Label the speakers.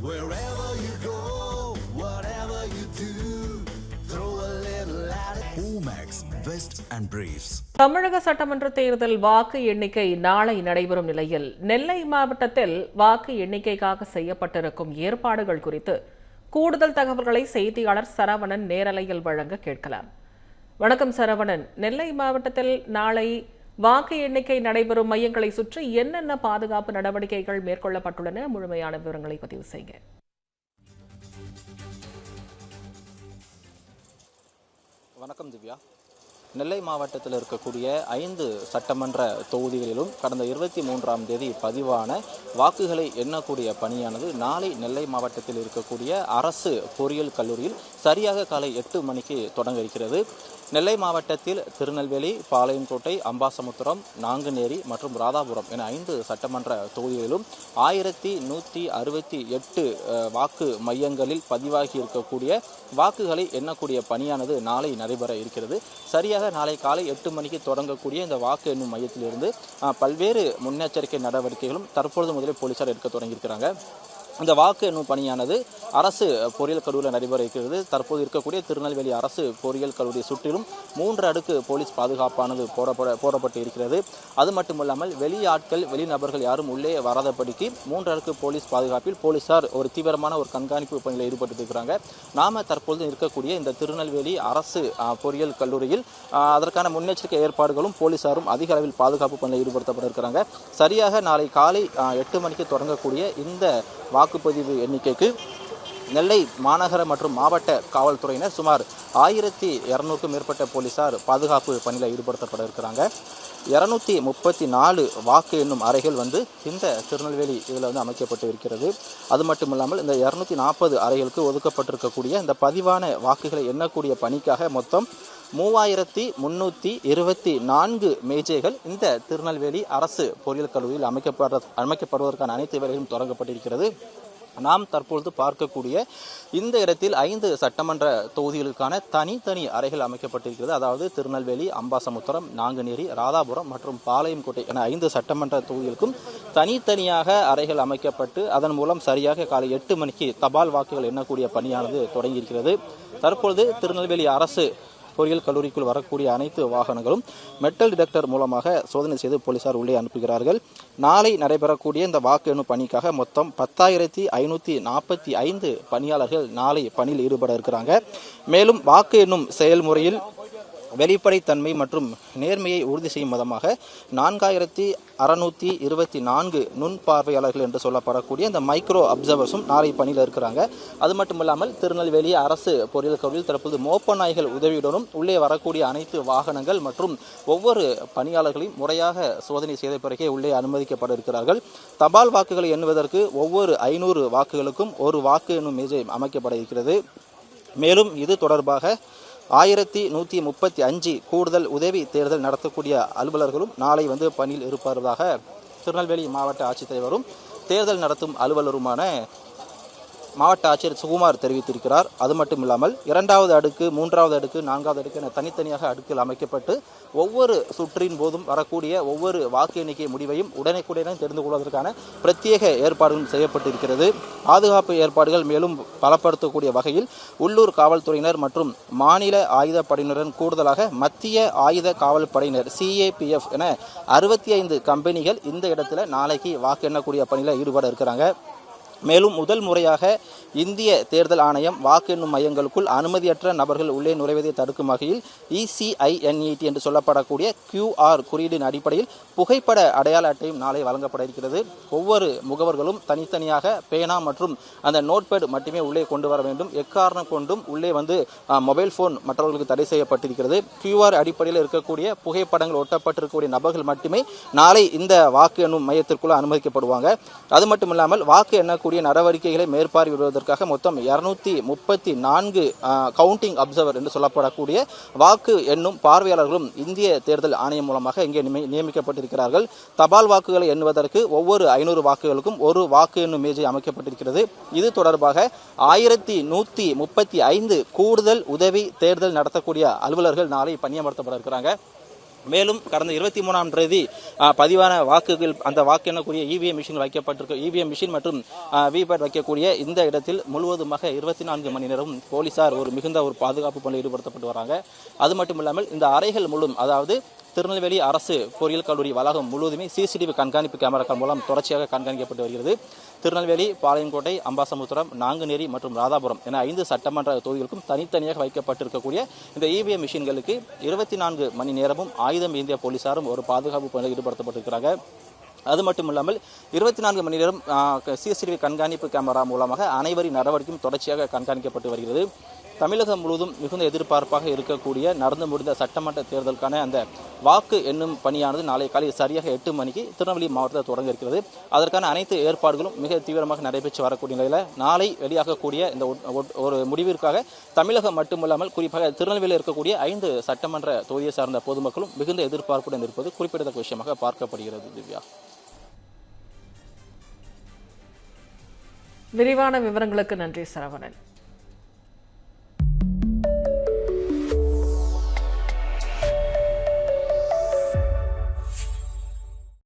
Speaker 1: Wherever you go, whatever you do, throw a little at it. Omax, Vest and Briefs.
Speaker 2: தமிழக சட்டமன்ற தேர்தல் வாக்கு எண்ணிக்கை நாளை நடைபெறும் நிலையில் நெல்லை மாவட்டத்தில் வாக்கு எண்ணிக்கைக்காக செய்யப்பட்டிருக்கும் ஏற்பாடுகள் குறித்து கூடுதல் தகவல்களை செய்தியாளர் சரவணன் நேரலையில் வழங்க கேட்கலாம். வணக்கம் சரவணன். நெல்லை மாவட்டத்தில் நாளை வாக்கு எண்ணிக்கை நடைபெறும் மையங்களை சுற்றி என்னென்ன பாதுகாப்பு நடவடிக்கைகள் மேற்கொள்ளப்பட்டுள்ளன? முழுமையான விவரங்களை பதிவு செய்யுங்க.
Speaker 3: வணக்கம் திவ்யா. நெல்லை மாவட்டத்தில் இருக்கக்கூடிய 5 சட்டமன்ற தொகுதிகளிலும் கடந்த 23ஆம் தேதி பதிவான வாக்குகளை எண்ணக்கூடிய பணியானது நாளை நெல்லை மாவட்டத்தில் இருக்கக்கூடிய அரசு பொறியியல் கல்லூரியில் சரியாக காலை 8 மணிக்கு தொடங்க இருக்கிறது. நெல்லை மாவட்டத்தில் திருநெல்வேலி, பாளையங்கோட்டை, அம்பாசமுத்திரம், நாங்குநேரி மற்றும் ராதாபுரம் என 5 சட்டமன்ற தொகுதிகளிலும் 1168 வாக்கு மையங்களில் பதிவாகி இருக்கக்கூடிய வாக்குகளை எண்ணக்கூடிய பணியானது நாளை நடைபெற இருக்கிறது. சரியாக நாளை காலை 8 மணிக்கு தொடங்கக்கூடிய இந்த வாக்கு எண்ணும் மையத்திலிருந்து பல்வேறு முன்னெச்சரிக்கை நடவடிக்கைகளும் தற்பொழுது முதலே போலீசார் எடுக்க தொடங்கியிருக்கிறாங்க. இந்த வாக்கு எண்ணும் பணியானது அரசு பொறியியல் கல்லூரியில் நடைபெற இருக்கிறது. தற்போது இருக்கக்கூடிய திருநெல்வேலி அரசு பொறியியல் கல்லூரியை சுற்றிலும் 3 அடுக்கு போலீஸ் பாதுகாப்பானது போடப்பட்டு இருக்கிறது. அது மட்டுமல்லாமல் வெளியாட்கள், வெளிநபர்கள் யாரும் உள்ளே வராதபடிக்கு 3 அடுக்கு போலீஸ் பாதுகாப்பில் போலீசார் ஒரு தீவிரமான ஒரு கண்காணிப்பு பணியில் ஈடுபட்டு இருக்கிறாங்க. நாம தற்போது இருக்கக்கூடிய இந்த திருநெல்வேலி அரசு பொறியியல் கல்லூரியில் அதற்கான முன்னெச்சரிக்கை ஏற்பாடுகளும் போலீசாரும் அதிக அளவில் பாதுகாப்பு பணியில் ஈடுபடுத்தப்பட இருக்கிறாங்க. சரியாக நாளை காலை 8 மணிக்கு தொடங்கக்கூடிய இந்த வாக்குப்பதிவு எண்ணிக்கைக்கு நெல்லை மாநகர மற்றும் மாவட்ட காவல்துறையினர் சுமார் 1200க்கும் மேற்பட்ட போலீசார் பாதுகாப்பு பணியில் ஈடுபடுத்தப்பட இருக்கிறாங்க. 234 வாக்கு எண்ணும் அறைகள் இந்த திருநெல்வேலி இதில் அமைக்கப்பட்டு இருக்கிறது. அது மட்டும் இல்லாமல் இந்த 240 அறைகளுக்கு ஒதுக்கப்பட்டிருக்கக்கூடிய இந்த பதிவான வாக்குகளை எண்ணக்கூடிய பணிக்காக மொத்தம் 3324 மேஜைகள் இந்த திருநெல்வேலி அரசு பொறியியல் கல்லூரியில் அமைக்கப்படுவதற்கான அனைத்து வேலைகளும் தொடங்கப்பட்டிருக்கிறது. நாம் தற்பொழுது பார்க்கக்கூடிய இந்த இடத்தில் 5 சட்டமன்ற தொகுதிகளுக்கான தனித்தனி அறைகள் அமைக்கப்பட்டிருக்கிறது. அதாவது திருநெல்வேலி, அம்பாசமுத்திரம், நாங்குநேரி, ராதாபுரம் மற்றும் பாளையங்கோட்டை என 5 சட்டமன்ற தொகுதிகளுக்கும் தனித்தனியாக அறைகள் அமைக்கப்பட்டு அதன் மூலம் சரியாக காலை 8 மணிக்கு தபால் வாக்குகள் எண்ணக்கூடிய பணியானது தொடங்கியிருக்கிறது. தற்பொழுது திருநெல்வேலி அரசு பொறியியல் கல்லூரிக்குள் வரக்கூடிய அனைத்து வாகனங்களும் மெட்டல் டிடெக்டர் மூலமாக சோதனை செய்து போலீசார் உள்ளே அனுப்புகிறார்கள். நாளை நடைபெறக்கூடிய இந்த வாக்கு எண்ணும் பணிக்காக மொத்தம் 10,545 பணியாளர்கள் நாளை பணியில் ஈடுபட இருக்கிறாங்க. மேலும் வாக்கு எண்ணும் செயல்முறையில் வெளிப்படைத்தன்மை மற்றும் நேர்மையை உறுதி செய்யும் விதமாக 4624 நுண்பார்வையாளர்கள் என்று சொல்லப்படக்கூடிய இந்த மைக்ரோ அப்சர்வர்ஸும் நாளை பணியில் இருக்கிறாங்க. அது மட்டுமில்லாமல் திருநெல்வேலி அரசு பொறியியல் கல்லூரியில் தற்போது மோப்ப நாய்கள் உதவியுடனும் உள்ளே வரக்கூடிய அனைத்து வாகனங்கள் மற்றும் ஒவ்வொரு பணியாளர்களையும் முறையாக சோதனை செய்த பிறகே உள்ளே அனுமதிக்கப்பட இருக்கிறார்கள். தபால் வாக்குகளை எண்ணுவதற்கு ஒவ்வொரு 500 வாக்குகளுக்கும் ஒரு வாக்கு எண்ணும் மேஜை அமைக்கப்பட இருக்கிறது. மேலும் இது தொடர்பாக 1135 கூடுதல் உதவி தேர்தல் நடத்தக்கூடிய அலுவலர்களும் நாளை பணியில் இருப்பதாக திருநெல்வேலி மாவட்ட ஆட்சித்தலைவரும் தேர்தல் நடத்தும் அலுவலருமான மாவட்ட ஆட்சியர் சுகுமார் தெரிவித்திருக்கிறார். அது மட்டும் இல்லாமல் 2வது அடுக்கு, 3வது அடுக்கு, 4வது அடுக்கு என தனித்தனியாக அடுக்கில் அமைக்கப்பட்டு ஒவ்வொரு சுற்றின் போதும் வரக்கூடிய ஒவ்வொரு வாக்கு எண்ணிக்கை முடிவையும் உடனுக்குடனே தெரிந்து கொள்வதற்கான பிரத்யேக ஏற்பாடுகளும் செய்யப்பட்டிருக்கிறது. பாதுகாப்பு ஏற்பாடுகள் மேலும் பலப்படுத்தக்கூடிய வகையில் உள்ளூர் காவல்துறையினர் மற்றும் மாநில ஆயுதப்படையினருடன் கூடுதலாக மத்திய ஆயுத காவல் படையினர் CAPF என 65 கம்பெனிகள் இந்த இடத்துல நாளைக்கு வாக்கு எண்ணக்கூடிய பணியில் ஈடுபட இருக்கிறாங்க. மேலும் முதல் முறையாக இந்திய தேர்தல் ஆணையம் வாக்கு எண்ணும் மையங்களுக்குள் அனுமதியற்ற நபர்கள் உள்ளே நுழைவதை தடுக்கும் வகையில் ECINET என்று சொல்லப்படக்கூடிய QR குறியீடின் அடிப்படையில் புகைப்பட அடையாள அட்டையும் நாளை வழங்கப்பட இருக்கிறது. ஒவ்வொரு முகவர்களும் தனித்தனியாக பேனா மற்றும் அந்த நோட்பேட் மட்டுமே உள்ளே கொண்டு வர வேண்டும். எக்காரணம் கொண்டும் உள்ளே மொபைல் போன் மற்றவர்களுக்கு தடை செய்யப்பட்டிருக்கிறது. QR அடிப்படையில் இருக்கக்கூடிய புகைப்படங்கள் ஒட்டப்பட்டிருக்கக்கூடிய நபர்கள் மட்டுமே நாளை இந்த வாக்கு எண்ணும் மையத்திற்குள்ள அனுமதிக்கப்படுவாங்க. அது மட்டும் இல்லாமல் வாக்கு எண்ணக்கூடிய நடவடிக்கைகளை மேற்பார்வையிடுவதற்காக மொத்தம் 234 கவுண்டிங் அப்சர்வர் என்று சொல்லப்படக்கூடிய வாக்கு எண்ணும் பார்வையாளர்களும் இந்திய தேர்தல் ஆணையம் மூலமாக இங்கே நியமிக்கப்பட்டிருக்கிறார்கள். தபால் வாக்குகளை எண்ணுவதற்கு ஒவ்வொரு 500 வாக்குகளுக்கும் ஒரு வாக்கு எண்ணும் மேஜை அமைக்கப்பட்டிருக்கிறது. இது தொடர்பாக 1135 கூடுதல் உதவி தேர்தல் நடத்தக்கூடிய அலுவலர்கள் நாளை பணியமர்த்தப்பட இருக்கிறாங்க. மேலும் கடந்த 23ஆம் தேதி பதிவான வாக்குகள் அந்த வாக்கு எண்ணக்கூடிய இவிஎம் மிஷின் வைக்கப்பட்டிருக்க இவிஎம் மிஷின் மற்றும் விபேட் வைக்கக்கூடிய இந்த இடத்தில் முழுவதுமாக 24 மணி நேரம் போலீசார் மிகுந்த ஒரு பாதுகாப்பு பணியில் ஈடுபடுத்தப்பட்டு வராங்க. அது மட்டும் இல்லாமல் இந்த அறைகள் முழுவதும், அதாவது திருநெல்வேலி அரசு பொறியியல் கல்லூரி வளாகம் முழுவதுமே சிசிடிவி கண்காணிப்பு கேமராக்கள் மூலம் தொடர்ச்சியாக கண்காணிக்கப்பட்டு வருகிறது. திருநெல்வேலி, பாளையங்கோட்டை, அம்பாசமுத்திரம், நாங்குநேரி மற்றும் ராதாபுரம் என 5 சட்டமன்ற தொகுதிகளுக்கும் தனித்தனியாக வைக்கப்பட்டிருக்கக்கூடிய இந்த இவிஎம் மிஷின்களுக்கு 24 மணி நேரமும் ஆயுதம் ஏந்திய போலீசாரும் ஒரு பாதுகாப்பு பணியில் ஈடுபடுத்தப்பட்டிருக்கிறாங்க. அது மட்டும் இல்லாமல் 24 மணி நேரம் சிசிடிவி கண்காணிப்பு கேமரா மூலமாக அனைவரின் நடவடிக்கையும் தொடர்ச்சியாக கண்காணிக்கப்பட்டு வருகிறது. தமிழகம் முழுவதும் மிகுந்த எதிர்பார்ப்பாக இருக்கக்கூடிய நடந்து முடிந்த சட்டமன்ற தேர்தலுக்கான அந்த வாக்கு எண்ணும் பணியானது நாளை காலை சரியாக 8 மணிக்கு திருநெல்வேலி மாவட்டத்தில் தொடங்க இருக்கிறது. அதற்கான அனைத்து ஏற்பாடுகளும் மிக தீவிரமாக நடைபெற்று வரக்கூடிய நிலையில் நாளை வெளியாகக்கூடிய இந்த ஒரு முடிவிற்காக தமிழகம் மட்டுமல்லாமல் குறிப்பாக திருநெல்வேலியில் இருக்கக்கூடிய 5 சட்டமன்ற தொகுதியை சார்ந்த பொதுமக்களும் மிகுந்த எதிர்பார்ப்புடன் இருப்பது குறிப்பிடத்தக்க விஷயமாக பார்க்கப்படுகிறது. திவ்யா,
Speaker 2: விரிவான விவரங்களுக்கு நன்றி சரவணன்.